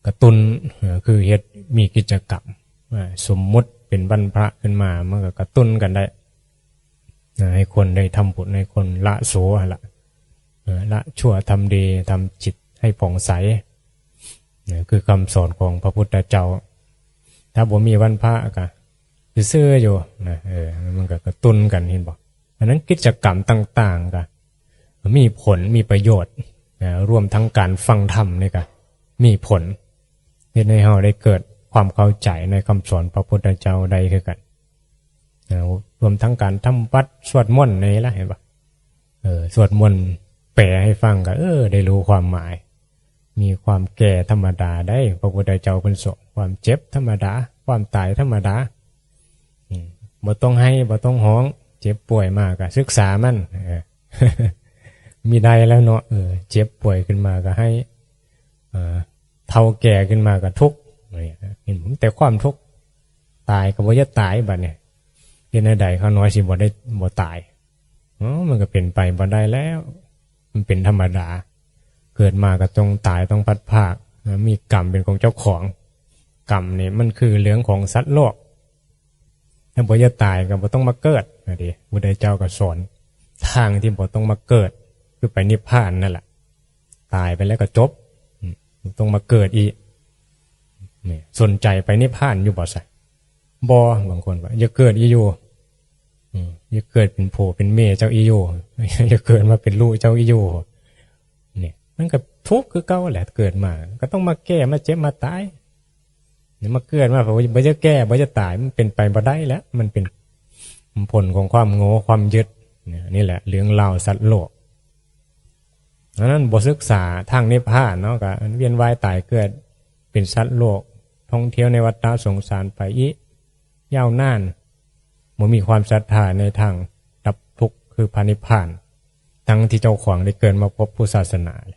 กระตุ้นคือเฮ็ดมีกิจกรรมสมมุติเป็นวันพระขึ้นมามันก็กระตุ้นกันได้ให้คนได้ทำบุญให้คนละโสละละชั่วทำดีทำจิตให้ผ่องใสคือคำสอนของพระพุทธเจ้าถ้าบ่มีวันพระก็คือซื่ออยู่นะมันก็กระตุ้นกันเห็นบ่อันนั้นกิจกรรมต่างๆก็มีผลมีประโยชน์รวมทั้งการฟังธรรมนี่ก็มีผลเฮ็ดให้เฮาได้เกิดความเข้าใจในคำสอนพระพุทธเจ้าได้คือกันรวมทั้งการทำวัดสวดมนต์นี่ล่ะเห็นบ่สวดมนต์แปลให้ฟังก็ได้รู้ความหมายมีความแก่ธรรมดาได้พระพุทธเจ้าเพิ่นสอนความเจ็บธรรมดาความตายธรรมดาบ่ต้องให้บ่ต้องฮ้องเจ็บป่วยมากก็ศึกษามันมีได้แล้วเนาะเจ็บป่วยขึ้นมาก็ให้เฒ่าแก่ขึ้นมาก็ทุกข์เห็นผมแต่ความทุกข์ตายก็บ่จะตายบัดนี้เฮ็ดใดเขาน้อยสิบ่ตายมันก็เป็นไปบ่ได้แล้วมันเป็นธรรมดาเกิดมาก็ต้องตายต้องพัดภาคมีกรรมเป็นของเจ้าของกรรมนี่มันคือเรื่องของสัตว์โลกถ้าบ่จะตายก็บ่ต้องมาเกิดดิพุทธเจ้าก็สอนทางที่บ่ต้องมาเกิดคือไปนิพพานนั่นแหละตายไปแล้วก็จบต้องมาเกิดอีกนี่สนใจไปนิพพานอยู่บ่ซะบ่บางคนว่าอย่าเกิดอีอยู่อย่าเกิดเป็นโผเป็นเมเจ้าอีอยู่อย่าเกิดมาเป็นลูกเจ้าอีอยู่นี่มันก็ทุกข์คือเก่าแหละเกิดมาก็ต้องมาแก้มาเจ็บมาตายนี่มาเกิดมาเพราะว่าบ่จะแก้บ่จะตายมันเป็นไปบ่ได้แล้วมันเป็นผลของความโง่ความยึดนี่แหละเรื่องราวสัตว์โลกนั้นบ่ศึกษาทางนิพพานเนาะก็เวียนว่ายตายเกิดเป็นสัตว์โลกท่องเที่ยวในวัฏสงสารไปอียาวนานบ่มีความศรัทธาในทางดับทุกข์คือพระนิพพานทั้งที่เจ้าของได้เกิดมาพบพุทธศาสนาเ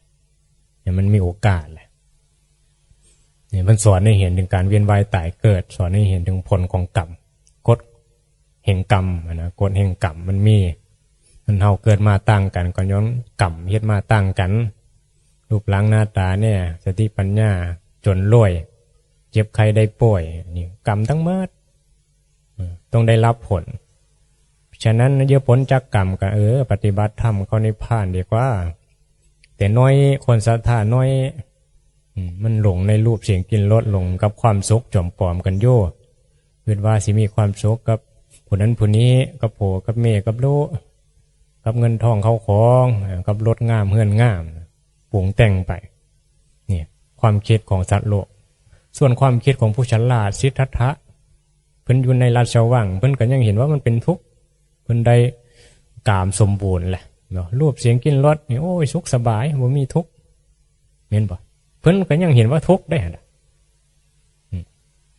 นี่ยมันมีโอกาสแหละเนี่ยมันสอนให้เห็นถึงการเวียนว่ายตายเกิดสอนให้เห็นถึงผลของกรรมกฎแห่งกรรมนะกฎแห่งกรรมมันมีมันเฮาเกิดมาต่างกันก็ย้อนกรรมเฮ็ดมาต่างกันรูปร่างหน้าตาเนี่ยสติปัญญาจนรวยเจ็บไข้ได้ป่วยนี่กรรมทั้งหมดต้องได้รับผลฉะนั้นเยอะผลจากกรรมก็ปฏิบัติธรรมเข้านิพพานดีกว่าแต่น้อยคนศรัทธาน้อยมันหลงในรูปเสียงกลิ่นรสหลงกับความสุขจอมปลอมกันโย่คิดว่าสิมีความสุขกับผู้นั้นผู้นี้กับโผกับเมกับโลกับเงินทองเข้าของกับรถงามเฮือนงามปรุงแต่งไปนี่ความคิดของสัตว์โลกส่วนความคิดของผู้ฉลาดสิทธัตถะเพิ่นอยู่ในราชวังเพิ่นก็ยังเห็นว่ามันเป็นทุกข์เพิ่นได้กามสมบูรณ์แหละเนาะรูปเสียงกลิ่นรสนี่โอ้ยสุขสบายบ่มีทุกข์เห็นบ่เพิ่นก็ยังเห็นว่าทุกข์ได้หั่นน่ะ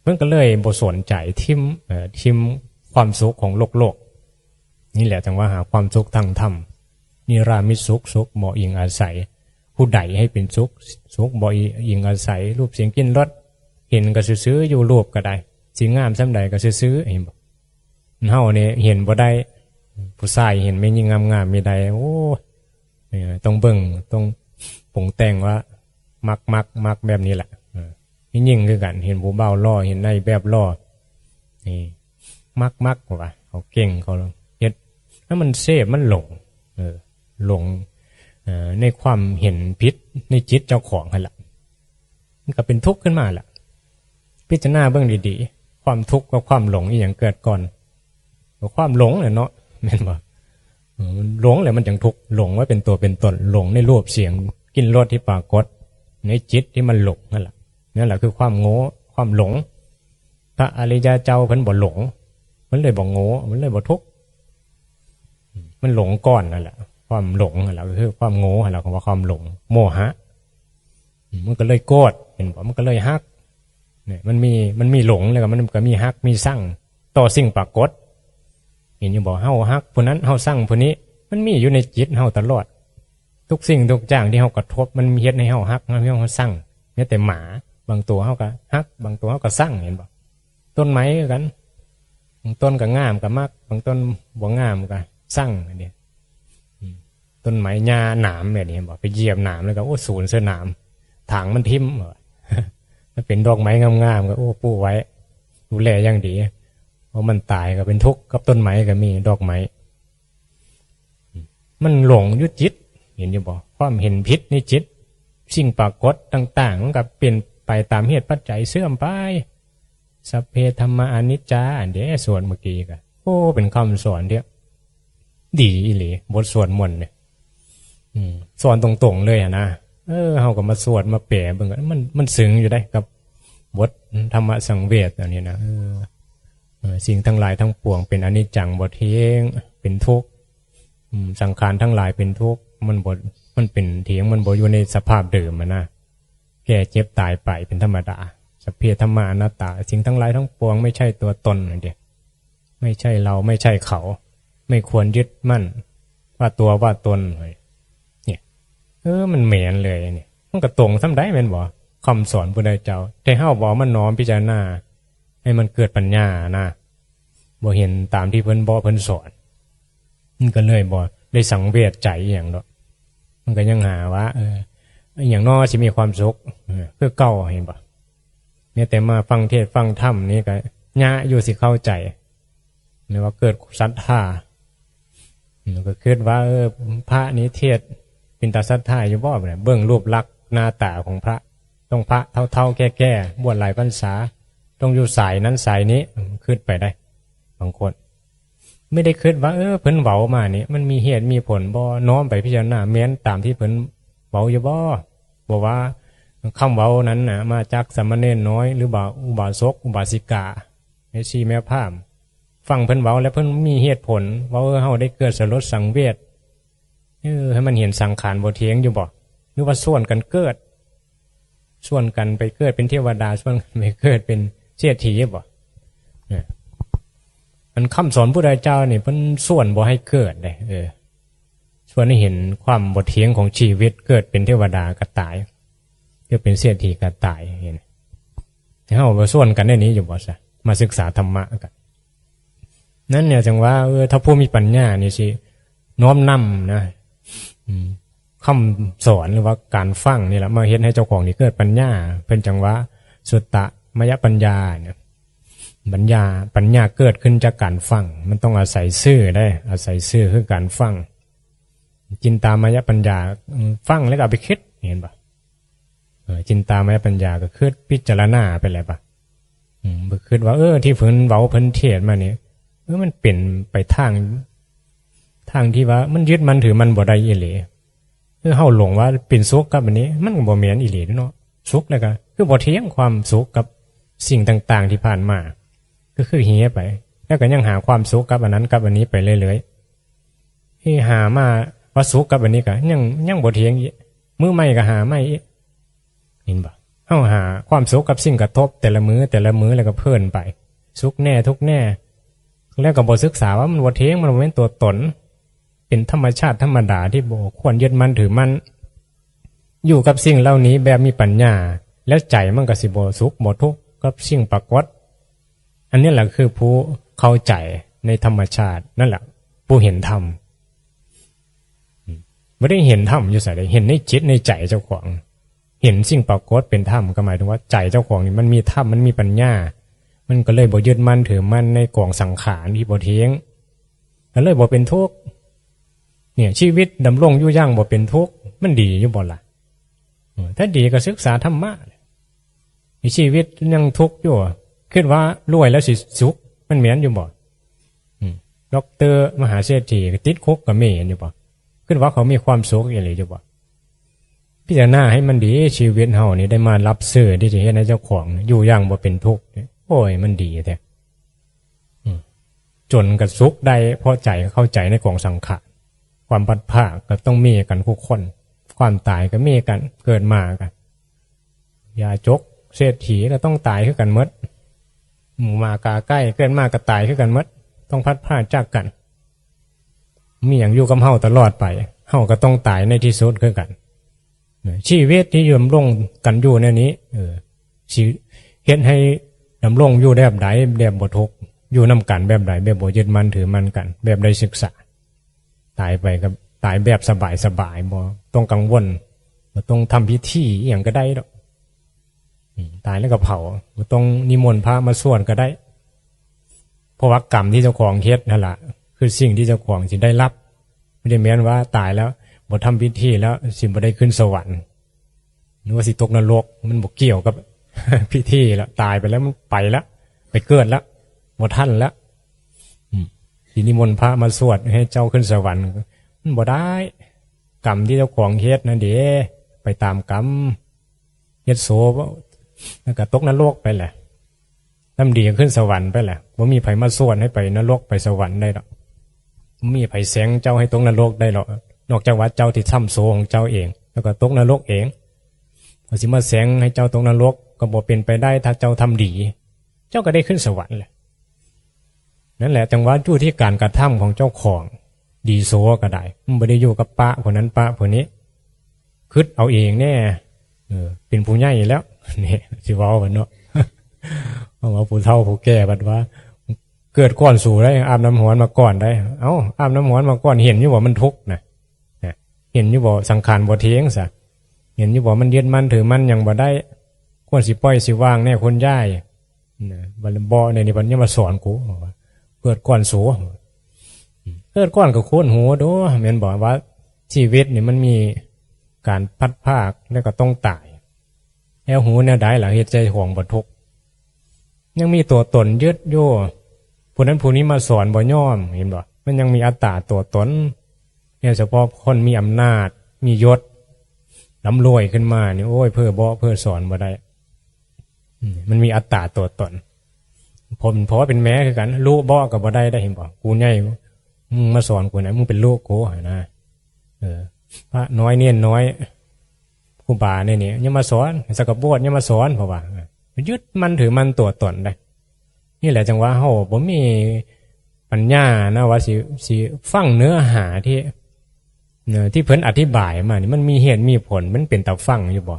เพิ่นก็เลยบ่สนใจทิมความสุขของโลกนี่แหละจังว่าหาความสุขทางธรรมนิรามิตสุขบ่อิงอาศัยผู้ใดให้เป็นสุขบ่อิงอาศัยรูปเสียงกลิ่นรสเห็นก็ซื่อๆอยู่รูปก็ได้สิงามส่ำใดก็ซื่อๆเห็นบ่เฮานี่เห็นบ่ได้ผู้ชายเห็นแม่หญิงงามๆมีใดโอ้ต้องเบิ่งต้องปรุงแต่งว่ามักแบบนี้แหละยิ่งคือกันเห็นผู้เบาล่อเห็นในแบบล่อนี่มักว่าเขาเก่งเขาเฮ็ดแล้วมันเสพมันหลงในความเห็นผิดในจิตเจ้าของนั่นแหละมันก็เป็นทุกข์ขึ้นมาแหละพิจารณาเบื้องดีๆความทุกข์กับความหลงอีหยังเกิดก่อนความหลงเนาะแม่นบ่หลงแล้วมันจังทุกข์หลงว่าเป็นตัวเป็นตนหลงในรูปเสียงกลิ่นรสที่ปรากฏในจิตที่มันหลงนั่นแหละคือความโง่ความหลงพระอริยเจ้าเพิ่นบ่หลงมันเลยบ่โง่มันเลยบ่ทุกข์มันหลงก่อนนั่นแหละความหลงนั่นแหละคือความโง่นั่นแหละของว่าความหลงโมหะมันก็เลยโกรธเห็นบ่มันก็เลยฮักเนี่ยมันมีหลงแล้วก็มันก็มีฮักมีสั่งต่อสิ่งปรากฏเห็นอยู่บ่เฮาฮักผู้นั้นเฮาสั่งผู้นี้มันมีอยู่ในจิตเฮาตลอดทุกสิ่งทุกอย่างที่เฮากระทบมันเฮ็ดให้เฮาฮักให้เฮาสั่งแม้แต่หมาบางตัวเฮาก็ฮักบางตัวเฮาก็สั่งเห็นบ่ต้นไม้กันบางต้นก็งามก็มักบางต้นบ่งามก็สั่งอันนี้ต้นไม้หญ้าหนามแบบนี้เห็นบ่ไปเหยียบหนามแล้วก็โอ้สูญเสียหนามถางมันทิ่ม ถ้าเป็นดอกไม้งามๆก็โอ้ปลูกไว้ดูแลอย่างดีเพราะมันตายก็เป็นทุกข์กับต้นไม้ก็มีดอกไม้มันหลงยุจิตเห็นอยู่บ่ความเห็นผิดในจิตสิ่งปรากฏต่างๆมันก็เปลี่ยนไปตามเหตุปัจจัยเสื่อมไปสัพเพธัมมาอนิจจาเดี๋ยวสวดเมื่อกี้ก็โอ้เป็นคำสอนที่ดีอีหลีบทสวดมนต์เนี่ยสอนตรงๆเลยนะเฮาก็มาสวดมาแปลเบิ่งมันซึ้งอยู่ได้กับบทธรรมสังเวชอันนี้นะสิ่งทั้งหลายทั้งปวงเป็นอนิจจังบ่เที่ยงเป็นทุกข์สังขารทั้งหลายเป็นทุกข์มันเป็นเที่ยงมันบ่อยู่ในสภาพเดิมนะแก่เจ็บตายไปเป็นธรรมดาสัพเพธัมมาอนัตตาสิ่งทั้งหลายทั้งปวงไม่ใช่ตัวตนเดียวไม่ใช่เราไม่ใช่เขาไม่ควรยึดมั่นว่าตัวว่าตนเนี่ยมันเหม็นเลยเนี่ยมันก็ตรงซ้ำได้แม่นบ่คำสอนพุทธเจ้าแต่เฮาบ่มันน้อมพิจารณาให้มันเกิดปัญญานะบ่เห็นตามที่เพิ่นบอกเพิ่นสอนมันก็เลยบ่ได้สังเวชใจอย่างดอกมันก็ยังหาว่าอย่างน้อยสิมีความสุขเพื่อเก่าเห็นบ่เนี่ยแต่มาฟังเทศฟังธรรมนี่ก็ยะอยู่สิเข้าใจหรือว่าเกิดศรัทธาก็คิดว่าพระนี้เทศเป็นตาศรัทธาอยู่บ่เนี่ยเบิ่งรูปลักษณ์หน้าตาของพระต้องพระเท่าแก่ๆบวชหลายพรรษาต้องอยู่สายนั้นสายนี้คิดไปได้บางคนไม่ได้คิดว่าเพิ่นเว้ามานี่มันมีเหตุมีผลบ่น้อมไปพิจารณาแม้นตามที่เพิ่นเว้าอยู่บ่ว่าคำเว้านั้นน่ะมาจากสามเณรน้อยหรือบ่าอุบาสกอุบาสิกาแม่ชีแม่พราหมณ์ฟังเพิ่นเว้าแล้วเพิ่นมีเหตุผลว่าเฮาได้เกิดสลดสังเวชให้มันเห็นสังขารบ่เที่ยงอยู่บ่หรือว่าส่วนกันเกิดส่วนกันไปเกิดเป็นเทวดาส่วนกันไปเกิดเป็นเศรษฐีบ่มันคำสอนพุทธเจ้านี่เพิ่นส่วนบ่ให้เกิดได้ส่วนให้เห็นความบ่เที่ยงของชีวิตเกิดเป็นเทวดาก็ตายเกิดเป็นเศรษฐีก็ตายเห็นเฮาบ่ส่วนกันได้นี้อยู่บ่ซะมาศึกษาธรรมะกันนั่นเนี่ยจังว่าถ้าผู้มีปัญญานี่สิน้อมนำนะคำสอนหรือว่าการฟังนี่แหละมาเฮ็ดให้เจ้าของนี่เกิดปัญญาเพิ่นจังว่าสุตตะมยปัญญาเนี่ยปัญญาเกิดขึ้นจากการฟังมันต้องอาศัยซื่อได้อาศัยซื่อคือการฟังจินตามยปัญญาฟังแล้วก็เอาไปคิดเห็นป่ะจินตามยปัญญาก็คือพิจารณาไปเลยป่ะคิดว่าที่เพิ่นเว้าเพิ่นเทศมาเนี่ยมันเป็นไปทางที่ว่ามันยึดมันถือมันบ่ได้อีหลีเฮาหลงว่าเป็นสุขกับอันนี้มันก็บ่แม่นอีหลีเนาะสุขแล้วก็คือบ่เที่ยงความสุขกับสิ่งต่างๆที่ผ่านมาก็คือเหียไปแล้วก็ยังหาความสุขกับอันนั้นกับอันนี้ไปเรื่อยๆที่หามาว่าสุขกับอันนี้ก็ยังบ่เที่ยงอีกมื้อใหม่ก็หาใหม่อีกเห็นบ่เฮาหาความสุขกับสิ่งกระทบแต่ละมื้อแล้วก็เพิ่นไปสุขแน่ทุกแน่แล้วก็บ่ศึกษาว่ามันบ่เที่ยงมันบ่เป็นตัวตนเป็นธรรมชาติธรรมดาที่บ่ควรยึดมั่นถือมั่นอยู่กับสิ่งเหล่านี้แบบมีปัญญาแล้วใจมันก็สิบ่สุขบ่ทุกข์กับสิ่งปรากฏอันนี้แหละคือผู้เข้าใจในธรรมชาตินั่นแหละผู้เห็นธรรมไม่ได้เห็นธรรมอยู่ใส่ใดเห็นในจิตในใจเจ้าของเห็นสิ่งปรากฏเป็นธรรมก็หมายถึงว่าใจเจ้าของนี่มันมีธรรมมันมีปัญญามันก็เลยบ่ยึดมั่นถือมั่นในกองสังขารที่บ่เที่ยงก็เลยบ่เป็นทุกข์เนี่ยชีวิตดำรงอยู่อย่างบ่เป็นทุกข์มันดีอยู่บ่ล่ะถ้าดีก็ศึกษาธรรมะชีวิตยังทุกข์อยู่คิดว่ารวยแล้วสิสุขมันเหมือนอยู่บ่ด็อกเตอร์มหาเศรษฐีติดคุกก็มีอยู่บ่คิดว่าเขามีความสุขอีหลีอยู่บ่พิจารณาให้มันดีชีวิตเฮานี่ได้มารับซื่อที่จะเฮ็ดให้เจ้าของอยู่อย่างบ่เป็นทุกข์โอ้ยมันดีแท้จนกับสุขได้เพราะใจเข้าใจในกองสังขารความพัดภาคก็ต้องมีกันทุกคนความตายก็มีกันเกิดมากันยาจกเศรษฐีก็ต้องตายคือกันหมดหมู่มากาใกล้เกิดมาก็ตายคือกันหมดต้องพัดพรากจากกันมีอย่างอยู่กับเฮาตลอดไปเฮาก็ต้องตายในที่สุดคือกันชีวิตที่ดำรงกันอยู่ในนี้เฮ็ดให้ดำรงอยู่แบบใดแบบบ่ทุกข์อยู่นำกันแบบใดแบบบ่ยึดมั่นถือมั่นกันแบบใดศึกษาตายไปก็ตายแบบสบายบ่ต้องกังวลบ่ต้องทำพิธีอหยังก็ได้ดอก ตายแล้วก็เผาต้องนิมนต์พระมาสวดก็ได้เพราะว่ากรรมที่เจ้าของเฮ็ดนั่นแหละคือสิ่งที่เจ้าของสิได้รับไม่ได้แม้นว่าตายแล้วบ่ทำพิธีแล้วสิบ่ได้ขึ้นสวรรค์หรือว่าสิตกนรกมันบ่เกี่ยวกับ พิธีแล้วตายไปแล้วมันไปแล้วไปเกิดแล้วบ่ทันแล้วสินิมนต์พระมาสวดให้เจ้าขึ้นสวรรค์มันบ่ได้กรรมที่เจ้าของเฮ็ดนั่นเด้ไปตามกรรมเฮ็ดโสแล้วก็ตกนรกไปแหละทำดีขึ้นสวรรค์ไปแหละบ่มีไผมาสวดให้ไปนรกไปสวรรค์ได้หรอกบ่มีไผแสงเจ้าให้ตกนรกได้หรอกนอกจากว่าเจ้าที่ทำโสของเจ้าเองแล้วก็ตกนรกเองก็สิมาแสงให้เจ้าตกนรกก็บ่เป็นไปได้ถ้าเจ้าทำดีเจ้าก็ได้ขึ้นสวรรค์แหละนั่นแหละจังหวะอยู่ที่การกระทำของเจ้าของดีโสก็ได้มันบ่ได้อยู่กับปะคนนั้นปะคนนี้คิดเอาเองแน่เป็นผู้ใหญ่แล้วนี่สิเว้ากันเนาะ ว่าผู้เฒ่าผู้แก่บัดว่าเกิดก่อนสู่ได้อาบน้ำหวนมาก่อนได้เอ้าอาบน้ำหวนมาก่อนเห็นอยู่ว่ามันทุกข์นะเห็นอยู่บ่สังขารบ่เที่ยงซะเห็นอยู่บ่มันยึดมั่นถือมั่นยังบ่ได้ควรสิปล่อยสิวางแน่คนย้ายบัดบ่ในนี่บัดนี้มาสอนกูเกิดก่อนสู่เกิดก่อนก็โคนหูโดแม่นบอกว่าชีวิตนี่มันมีการพัดภาคแล้วก็ต้องตายแล้วหูแนวใดล่ะเฮ็ดใจของบ่ทุกข์ยังมีตัวตนยึดโยผู้นั้นผู้นี้มาสอนบ่ยอมเห็นบ่มันยังมีอัตตาตัวตนเนี่ยเฉพาะคนมีอำนาจมียศร่ำรวยขึ้นมานี่โอ้ยเพื่อบ่เพื่อสอนบ่ได้มันมีอัตตาตัวตนผมเพราะว่าเป็นแม้คือกันลูกบ่ก็บ่ได้เห็นบ่กูใหญ่มึงมาสอนกูนะมึงเป็นลูกกูนะพระน้อยเนียนน้อยครูบาเนี่ยยังมาสอนสกปรกยังมาสอนเพราะว่ายึดมันถือมันตัวตนได้นี่แหละจังว่าเฮาบ่มีปัญญานะว่าสิฟังเนื้อหาที่เพิ่นอธิบายมานี่มันมีเหตุมีผลมันเป็นตาฟังอยู่บ่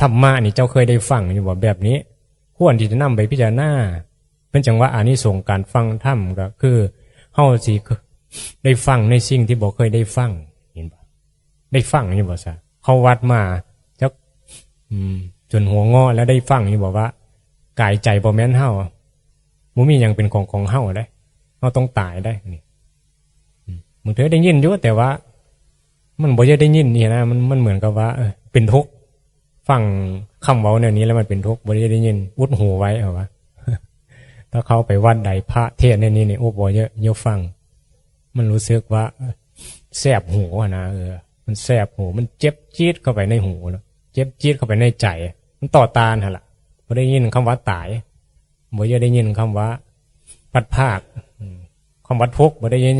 ธรรมะนี่เจ้าเคยได้ฟังอยู่บ่แบบนี้ควรที่จะนำไปพิจารณาเป็นจังว่าอานิสงส์การฟังธรรมก็คือเฮาสิได้ฟังในสิ่งที่บ่เคยได้ฟังเห็นบ่ได้ฟังอยู่บ่ซะเข้าวัดมาจักจนหัวงอแล้วได้ฟังอยู่บ่ว่ากายใจบ่แม่นเฮาบ่มีหยังเป็นของเฮาได้เฮาต้องตายได้นี่มึงเธอได้ยินอยู่แต่ว่ามันบ่ได้ยินนี่นะมันเหมือนกับว่าเป็นทุกข์ฟังคำเว้าแนวนี้แล้วมันเป็นทุกข์บ่ได้ยินอุดหูไว้เอาว่าถ้าเข้าไปวัดใดพระเทศน์ในนี้นี่โอ้บ่เยอะฟังมันรู้สึกว่าแสบหูนะมันแสบหูมันเจ็บจี๊ดเข้าไปในหูแล้วเจ็บจี๊ดเข้าไปในใจมันต่อต้านหั่นล่ะบ่ได้ยินคำว่าตายบ่ได้ยินคำว่าพัดภาคคำว่าทุกข์บ่ได้ยิ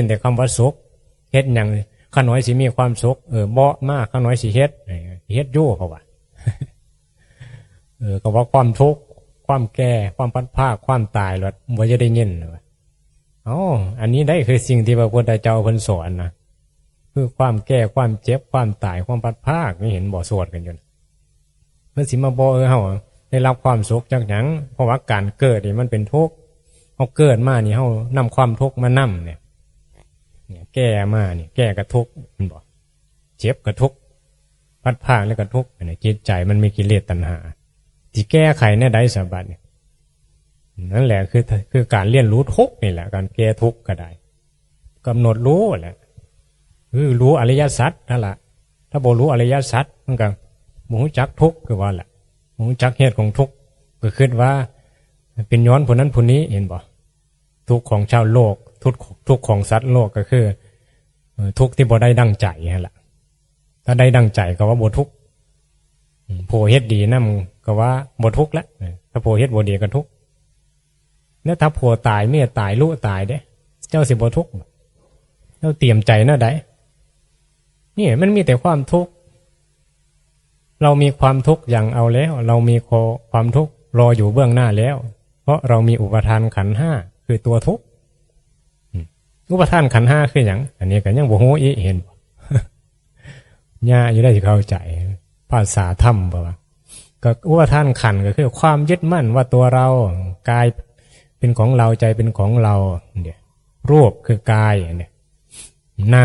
นแต่คำว่าสุขเฮ็ดหยังข้าน้อยสิมีความสุขบ่มากข้าน้อยสิเฮ็ดอยู่เขาว่าก็ว่าความทุกข์ความแก่ความพัดภาคความตายแล้วบ่ได้ยินอันนี้ได้คือสิ่งที่พระพุทธเจ้าเพิ่นสอนนะคือความแก่ความเจ็บความตายความพัดภาคไม่เห็นบ่สวดกันอยู่เพิ่นสิมาบ่เฮาได้รับความสุขจากหยังเพราะว่าการเกิดนี่มันเป็นทุกข์เฮาเกิดมานี่เฮานำความทุกข์มานำเนี่ยแก่มานี่แก่ก็ทุกข์มันบ่เจ็บก็ทุกข์พัดภาคแล้วก็ทุกข์เนี่ยจิตใจมันมีกิเลสตัณหาที่แก้ไขเนี่ยได้สบัดนี่นั่นแหละคือการเรียนรู้ทุกข์นี่แหละการแก้ทุกข์ก็ได้กำหนดรู้แหละคือรู้อริยสัจนั่นแหละถ้าบ่รู้อริยสัจมันก็บ่รู้จักทุกข์คือว่าแหละบ่รู้จักเหตุของทุกข์ก็คิดว่าเป็นย้อนผู้นั้นผู้นี้เห็นบ่ทุกข์ของชาวโลกทุกข์ของสัตว์โลกก็คือทุกข์ที่บ่ได้ดั่งใจนั่นแหละถ้าได้ดั่งใจก็ว่าบ่ทุกข์ผู้เฮ็ดดีนำก็ว่าบ่ทุกข์แล้วถ้าผู้เฮ็ดบ่ดีก็ทุกข์แล้วถ้าผัวตายเมียตายลูกตายเด้เจ้าสิบ่ทุกข์เจ้าเตรียมใจน่ะได้นี่มันมีแต่ความทุกข์เรามีความทุกข์อย่างเอาแล้วเรามีความทุกข์รออยู่เบื้องหน้าแล้วเพราะเรามีอุปทานขันธ์5คือตัวทุกข์อุปทานขันธ์5คือหยังอันนี้ก็ยังบ่ฮู้อีเห็นย่าอยู่ได้สิเข้าใจภาษาธรรมบ่ว่าก็อุปทานขันธ์ก็คือความยึดมั่นว่าตัวเรากายเป็นของเราใจเป็นของเราเนี่ยรูปคือกายเนี่ยน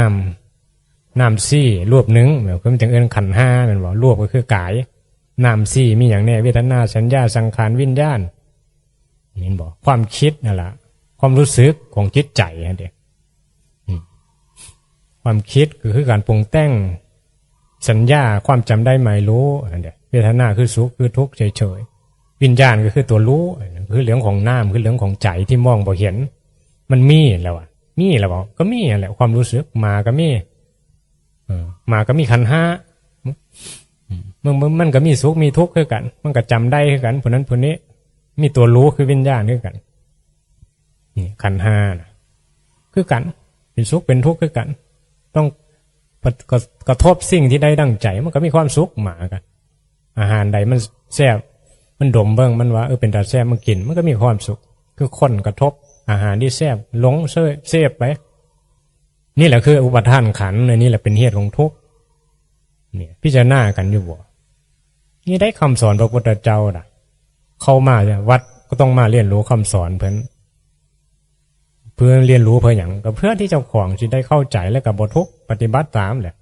ามซี่รูปหนึ่งแบบก็มันจังเอิ้นขันธ์5แม่นบ่รูปก็คือกาย นามสี่มีอย่างแน่เวทนาสัญญาสังขารวิญญาณนี่บอกความคิดนั่นแหละความรู้สึกของจิตใจฮะเด็กความคิดคือการปรุงแต่งสัญญาความจำได้หมายรู้อันเดียเวทนาคือสุขคือทุกข์เฉยๆวิญญาณก็คือตัวรู้คือเรื่องของน้ำคือเรื่องของใจที่มองบ่เห็นมันมีแล้วอ่ะมีแล้วบอกก็มีแหละความรู้สึกมาก็มีมาก็มีขันธ์ห้ามันก็มีสุขมีทุกข์คือกันมันก็จำได้คือกันผู้นั้นผู้นี้มีตัวรู้คือวิญญาณคือกันนี่ขันธ์ห้าคือกันเป็นสุขเป็นทุกข์คือกันต้องกระทบสิ่งที่ได้ดั่งใจมันก็มีความสุขหมากันอาหารใดมันแซ่บมันดมเบิ่งมันว่าเป็นตาแซ่บมันกินมันก็มีความสุขคือคนกระทบอาหารที่แซ่บหลงเสพไปนี่แหละคืออุปทานขันธ์นี่แหละเป็นเหตุของทุกข์เนี่ยพิจารณากันอยู่บ่นี่ได้คำสอนพระพุทธเจ้าน่ะเข้ามาวัดก็ต้องมาเรียนรู้คำสอนเพื่อเรียนรู้เพื่ออย่างก็เพื่อที่เจ้าของจะได้เข้าใจและกับบททุกปฏิบัติตามแหละ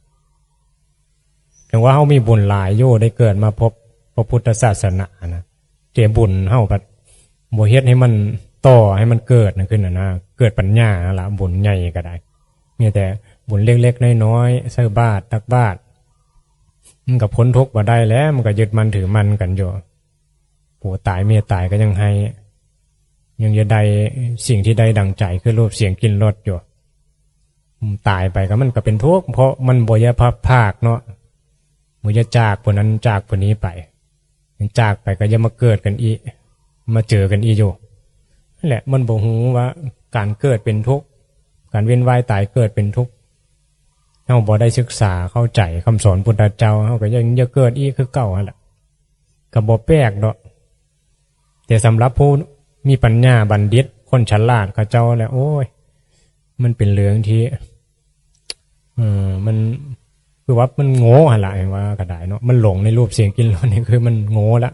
ถึงว่าเขามีบุญหลายโยได้เกิดมาพบพระพุทธศาสนานะเจบุญเขาแบบโมเฮ็ดให้มันต่อให้มันเกิดนะขึ้นนะเกิดปัญญาละบุญใหญ่ก็ได้มีแต่บุญเล็กๆน้อยๆใส่บาตรตักบาตรมันกับพ้นทุกข์มาได้แล้วมันก็ยึดมันถือมันกันอยู่ผู้ตายเมียตายก็ยังให้ยังจะได้สิ่งที่ได้ดังใจคือรูปเสียงกลิ่นรสอยู่ตายไปก็มันก็เป็นทุกข์เพราะมันบ่ยพับภาคเนาะบ่ยจากคนนั้นจากคนนี้ไปจากไปก็จะมาเกิดกันอีมาเจอกันอีอยู่นั่นแหละมันบ่ฮู้ว่าการเกิดเป็นทุกข์การเวียนว่ายตายเกิดเป็นทุกข์เฮาบ่ได้ศึกษาเข้าใจคำสอนพุทธเจ้าเฮาก็ยังจะเกิดอีคือเก่าหั่นแหละก็บ่แปลกดอกแต่สำหรับผู้มีปัญญาบัณฑิตคนฉลาดเขาเจ้าแล้วโอ้ยมันเป็นเรื่องที่มันคือว่ามันโง่อะไรว่าก็ได้เนาะมันหลงในรูปเสียงกลิ่นรสนี่คือมันโง่ละ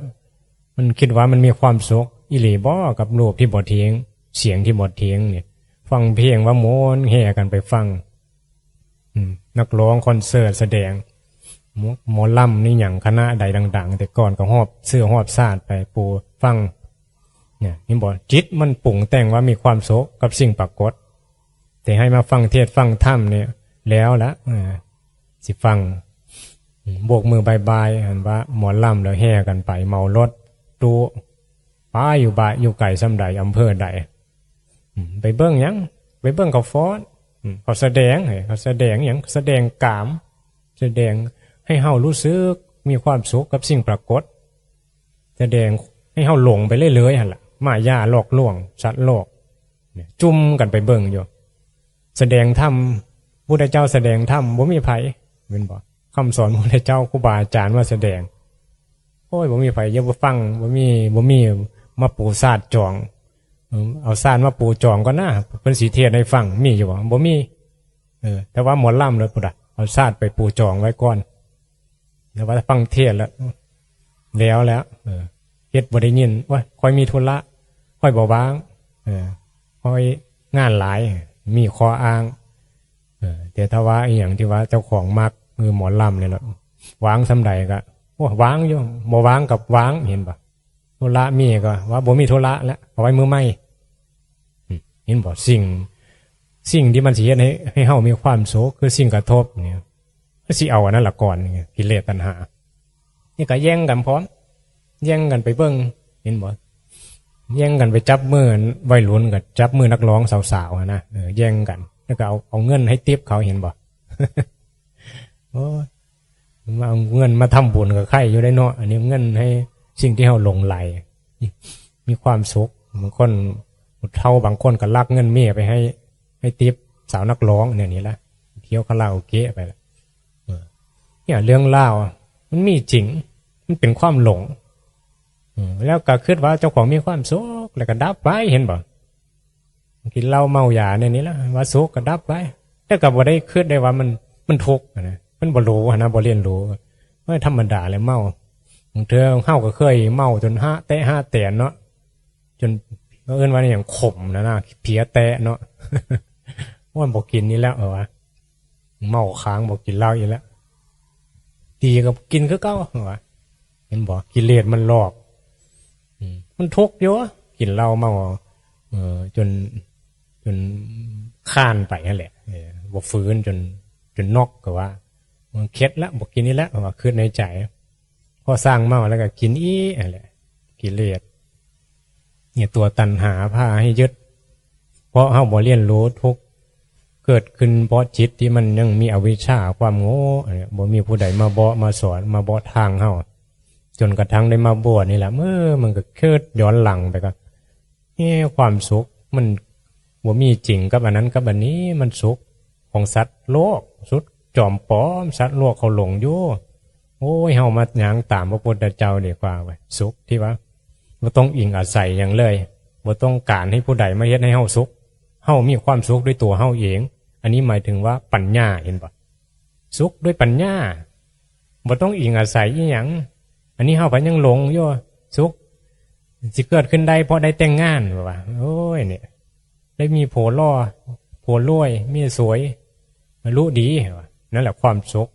มันคิดว่ามันมีความสุขอิหลีบ่กับรูปที่บ่เทียงเสียงที่บ่เทียงเนี่ยฟังเพลงว่าโม้แห่กันไปฟังนักร้องคอนเสิร์ตแสดงหมอลำนี่อย่างคณะใดดังๆแต่ก่อนก็หอบเสื้อหอบซาดไปปูฟังเนี่ยนี่บอกจิตมันปรุงแต่งว่ามีความโศกกับสิ่งปรากฏแต่ให้มาฟังเทศฟังธรรมเนี่ยแล้วละสิฟังโบกมือบายบายเห็นว่าหมอลำแล้วแห่กันไปเมารถตู้ป้าอยู่บ่ายอยู่ไก่ซ้ำใดอำเภอใดไปเบิ้งยังไปเบิ้งเขาฟ้อนเขาแสดงเขาแสดงอย่างแสดงกามแสดงให้เฮารู้สึกมีความสุขกับสิ่งปรากฏแสดงให้เฮาหลงไปเรื่อยๆหั่นล่ะมายาหลอกลวงสัตว์โลกจุ่มกันไปเบิ่งอยู่แสดงธรรมพุทธเจ้าแสดงธรรมบ่มีไผเป็นบ่คำสอนพุทธเจ้าครูบาอาจารย์ว่าแสดงโอ้ยบ่มีไผอย่าบ่ฟังบ่มีมาปูซาดจองเอาซาดมาปูจองก็น่าเพิ่นสิเทศให้ฟังมีอยู่บ่มีแต่ว่าหมอลำเลยพุ่นน่ะเอาซาดไปปูจองไว้ก่อนแล้วว่าฟังเทศแล้วเฮ็ดบ่ได้ยินว่าค่อยมีธุระค่อยบ่ว่างค่อยงานหลายมีข้ออ้างแต่ถ้าว่าอีหยังที่ว่าเจ้าของมักหมอลำเนี่ยล่ะวางสำใดก็โอ้วางอยู่บ่วางกับวางเห็นป่ะธุระมีก็ว่าบ่มีธุระแล้วเอาไว้มื้อใหม่เห็นบ่สิ่งที่มันสิเฮ็ดให้เฮามีความสุขคือสิ่งกระทบเนี่ยสิเอาอันนั้นละก่อนกิเลสตัณหานี่ก็แย่งกันพร้อมแย่งกันไปเบิ่งเห็นบ่แย่งกันไปจับมือวัยรุ่นกับจับมือนักร้องสาวๆนะแย่งกันแล้วก็เอาเงินให้ติ๊บเขาเห็นบ่ โอ้มาเอาเงินมาทำบุญกับใครอยู่ได้เนาะอันนี้เงินให้สิ่งที่เราหลงไหลมีความสุขบางคนเท่าบางคนก็ลักเงินเมียไปให้ติ๊บสาวนักร้องเนี่ยนี่แหละเที่ยวคาราโอเกะไปแล้วเนี่ยเรื่องเล่ามันมีจริงมันเป็นความหลงแล้วก็คิดว่าเจ้าของมีความสุขแล้วก็ดับไปเห็นบ่กินเหล้าเมายาเนี่ยนี่แหละว่าสุขก็ดับไปแต่ก็บ่ได้คิดได้ว่ามันทุกข์นะมันบ่รู้นะบ่เรียนรู้ว่าธรรมดาเลยเมาเธอเฮาก็เคยเมาจน5 แตะเนาะจนเอิ้นว่าอย่างขมนะเพียแตะเนาะว่าบ่กินนี่แล้ววะเมาค้างบ่กินเหล้าอีกแล้วดีก็กินคือเก่าวะ ห็นบ่กิเลสมันหลอกมันทุกข์เยอะกินเหล้าเมาจนข้านไปนั่นแหละบ่ฟื้นจนนอกก็ว่ามันเข็ดละบ่กินนี่ละว่าขึ้นในใจพอสร้างเมาแล้วก็กินอีนั่นแหละกิเลสเนี่ยตัวตัณหาพาให้ยึดเพราะเฮาบ่เรียนรู้ทุกเกิดขึ้นเพราะจิตที่มันยังมีอวิชชาความโง่บ่มีผู้ใดมาบอกมาสอนมาบอกทางเฮาจนกระทั่งได้มาบวชนี่แหละมันก็เกิดย้อนหลังไปก็ความสุขมันบ่มีจริงกับอันนั้นกับอันนี้มันสุขของสัตว์โลกสุดจอมปลอมสัตว์โลกเขาหลงอยู่โอ้ยเฮามาหยังตามพระพุทธเจ้าดีกว่าว้สุขที่ว่าบ่ต้องอิงอาศัยหยังเลยบ่ต้องการให้ผู้ใดมาเฮ็ดให้เฮาสุขเฮามีความสุขด้วยตัวเฮาเองอันนี้หมายถึงว่าปัญญาเห็นบ่สุขด้วยปัญญาบ่ต้องอิงอาศัยอีหยังอันนี้เฮาก็ยังหลงอยู่สุขสิเกิดขึ้นได้เพราะได้แต่งงานว่าโอ้ยเนี่ยได้มีผัวล่อผัวรวยเมียสวยรู้ดีว่านั่นแหละความสุข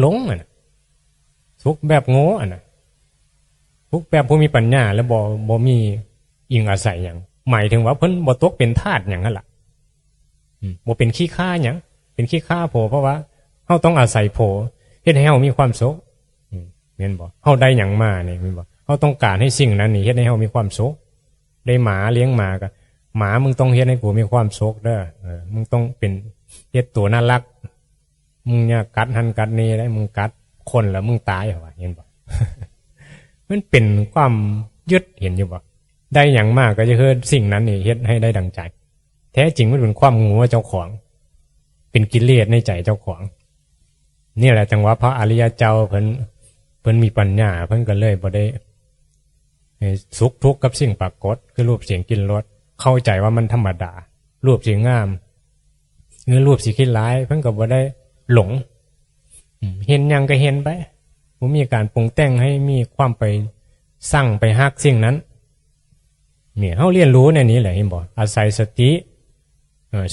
หลงอ่ะสุขแบบโง่อ่ะนะสุขแบบผู้มีปัญญาแล้วบ่มีอิงอาศัยหยังหมายถึงว่าเพิ่นบ่ตกเป็นทาสหยังนั่นล่ะบ่เป็นขี้ข้าหยังเป็นขี้ข้าโผเพราะว่าเฮาต้องอาศัยโผเฮ็ดให้เฮามีความสุขแม่นบ่เฮาได้หยังมานี่แม่นบ่เฮาต้องการให้สิ่งนั้นนี่เฮ็ดให้เฮามีความสุขได้หมาเลี้ยงหมาก็หมามึงต้องเฮ็ดให้กูมีความสุขเด้อมึงต้องเป็นเฮ็ดตัวน่ารักมึงอย่ากัดหันกัดนี่ได้มึงกัดคนแล้วมึงตายว่าเห็นบ่ มันเป็นความยึดเห็นอยู่บ่ได้หยังมากก็จะคือสิ่งนั้นนี่เฮ็ดให้ได้ดังใจแท้จริงมันเป็นความโง่เจ้าของเป็นกิเลสในใจเจ้าของนี่แหละจังหวะพระอริยเจ้าเพิ่นมีปัญญาเพิ่นก็เลยบ่ได้สุขทุกข์กับสิ่งปรากฏคือรูปเสียงกลิ่นรสเข้าใจว่ามันธรรมดารูปสีงามหรือรูปสีขี้ร้ายเพิ่นก็บ่ได้หลงเห็นหยังก็เห็นไปบ่มีการปรุงแต่งให้มีความไปสั่งไปฮักสิ่งนั้นเนี่ยเฮาเรียนรู้ในนี้แหละเห็นบ่อาศัยสติ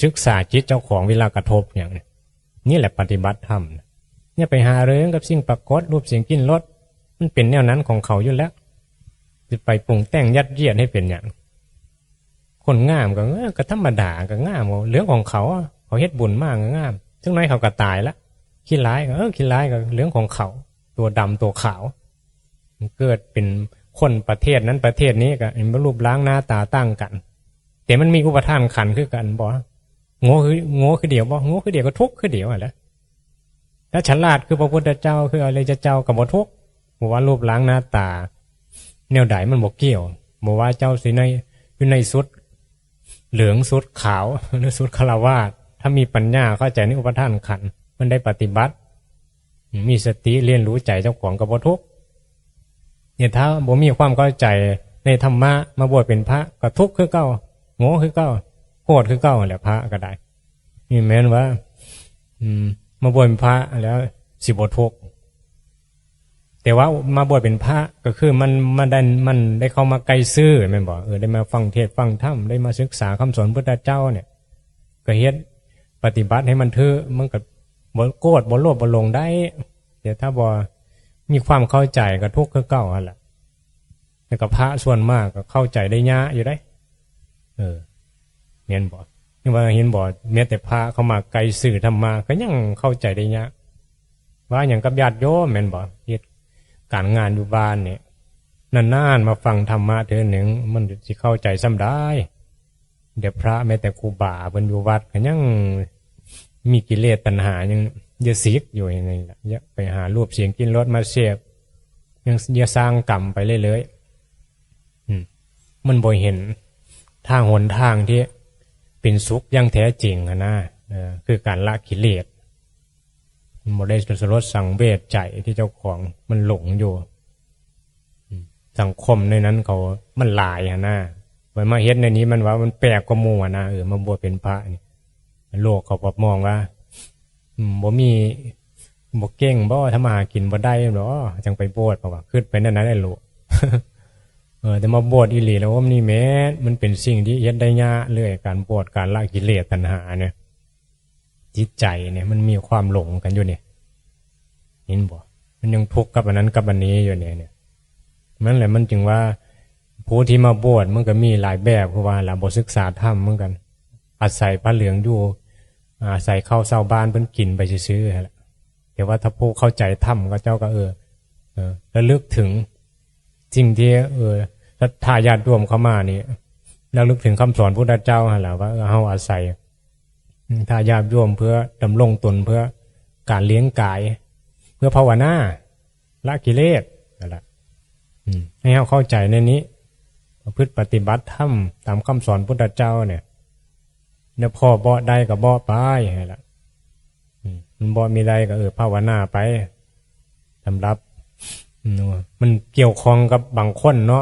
ศึกษาจิตเจ้าของเวลากระทบอย่างนี้นี่แหละปฏิบัติธรรมเนี่ยไปหาเรื่องกับสิ่งปรากฏรูปเสียงกลิ่นรสมันเป็นแนวนั้นของเขาอยู่แล้วจะไปปรุงแต่งยัดเยียดให้เป็นอย่างคนงามก็ธรรมดาก็งามเรื่องของเขาเฮ็ดบุญมากก็งามถึงไหนเขาก็ตายละขี้ร้ายก็ขี้ร้ายก็เรื่องของเขาตัวดำตัวขาวมันเกิดเป็นคนประเทศนั้นประเทศนี้ก็เป็นรูปร่างหน้าตาตั้งกันแต่มันมีอุปทานขันคือกันบ่โง่คือเดียวบ่โง่คือเดียวก็ทุกข์คือเดียวอ่ะแล้วถ้าฉลาดคือพระพุทธเจ้าคืออะไรจะเจ้ากับบ่ทุกข์บ่ว่ารูปร่างหน้าตาแนวใดมันบ่เกี่ยวบ่ว่าเจ้าสิอยู่ในสุดเหลืองสุดขาวหรือสุดฆราวาสถ้ามีปัญญาเข้าใจในอุปทานขันมันได้ปฏิบัติมีสติเรียนรู้ใจเจ้าของกับบ่ทุกข์เนี่ยถ้าบ่มีความเข้าใจในธรรมะมาบวชเป็นพระก็ทุกข์คือเก่าโง่คือเก่าโหดคือเก่าแหละพระก็ได้นี่แม้นว่ามาบวชเป็นพระแล้วสิบ่ทุกข์แต่ว่ามาบวชเป็นพระก็คือมันได้เข้ามาไกลซื่อแม่นบ่ได้มาฟังเทศฟังธรรมได้มาศึกษาคำสอนพุทธเจ้าเนี่ยก็เฮ็ดปฏิบัติให้มันถือมันก็บ่โกรธบ่โลภบ่หลงได้เดี๋ยวถ้าบ่มีความเข้าใจก็ทุกข์คือเก่าหั่นล่ะแต่ก็พระส่วนมากก็เข้าใจได้ยากอยู่ได้แม่นบ่นี่ว่าเห็นบ่แม้แต่พระเข้ามาไกลซื่อธรรมะก็ยังเข้าใจได้ยากว่าหยังกับญาติโยมแม่นบ่เฮ็ดการงานอยู่บ้านเนี่ยนานๆมาฟังธรรมะเทื่อหนึ่งมันสิเข้าใจซ้ำได้เดี๋ยวพระแม้แต่ครูบาเพิ่นอยู่วัดก็ยังมีกิเลสตัณหายังเยอะสิกอยู่อย่างนี้ล่ะอย่าไปหารูปเสียงกลิ่นรสมาเสพยังอย่าสร้างกรรมไปเรื่อยๆมันบ่เห็นทางหนทางที่เป็นสุขอย่างแท้จริงนะคือการละกิเลสบ่ได้สลดสังเวชใจที่เจ้าของมันหลงอยู่สังคมในนั้นเขามันหลายนะไปมาเฮ็ดในนี้มันว่ามันแปลกกว่าหมู่นะมาบวชเป็นพระนี่โลกเขามองว่าบ่มีบ่เก่งบ่ทำมาหากินบ่ได้หรอจังไปบวชเพราะว่าขึ้นไปนั่นได้โลก แต่มาบวชอีหลีแล้วว่านี่แม้มันเป็นสิ่งที่เฮ็ดได้ยากเลยการบวชการละกิเลสตัณหาเนี่ยจิตใจเนี่ยมันมีความหลงกันอยู่เนี่ยเห็นบ่ มันยังทุกข์กับอันนั้นกับอันนี้อยู่เนี่ยนั่นแหละมันจึงว่าผู้ที่มาบวชมันก็มีหลายแบบเพราะว่าเราบ่ศึกษาธรรมเหมือนกันอาศัยพระเหลืองอยู่อาศัยเข้าเศร้าบ้านเพิ่นกินไปซื้อๆแหละแต่ว่าถ้าผู้เข้าใจธรรมก็เจ้าก็ระลึกถึงสิ่งที่ศรัทธาญาติโยมเข้ามานี่แล้วลึกถึงคำสอนพุทธเจ้าหั่นล่ะว่าเฮาอาศัยถ้าญาติโยมเพื่อดำรงตนเพื่อการเลี้ยงกายเพื่อภาวนาละกิเลสนั่นแหละให้เฮาเข้าใจในนี้ประพฤติปฏิบัติธรรมตามคำสอนพุทธเจ้าเนี่ยพ่อบ่ได้ก็บ่ไปหั่นล่ะมันบ่มีได้ก็ภาวนาไปสำหรับมันเกี่ยวข้องกับบางคนเนาะ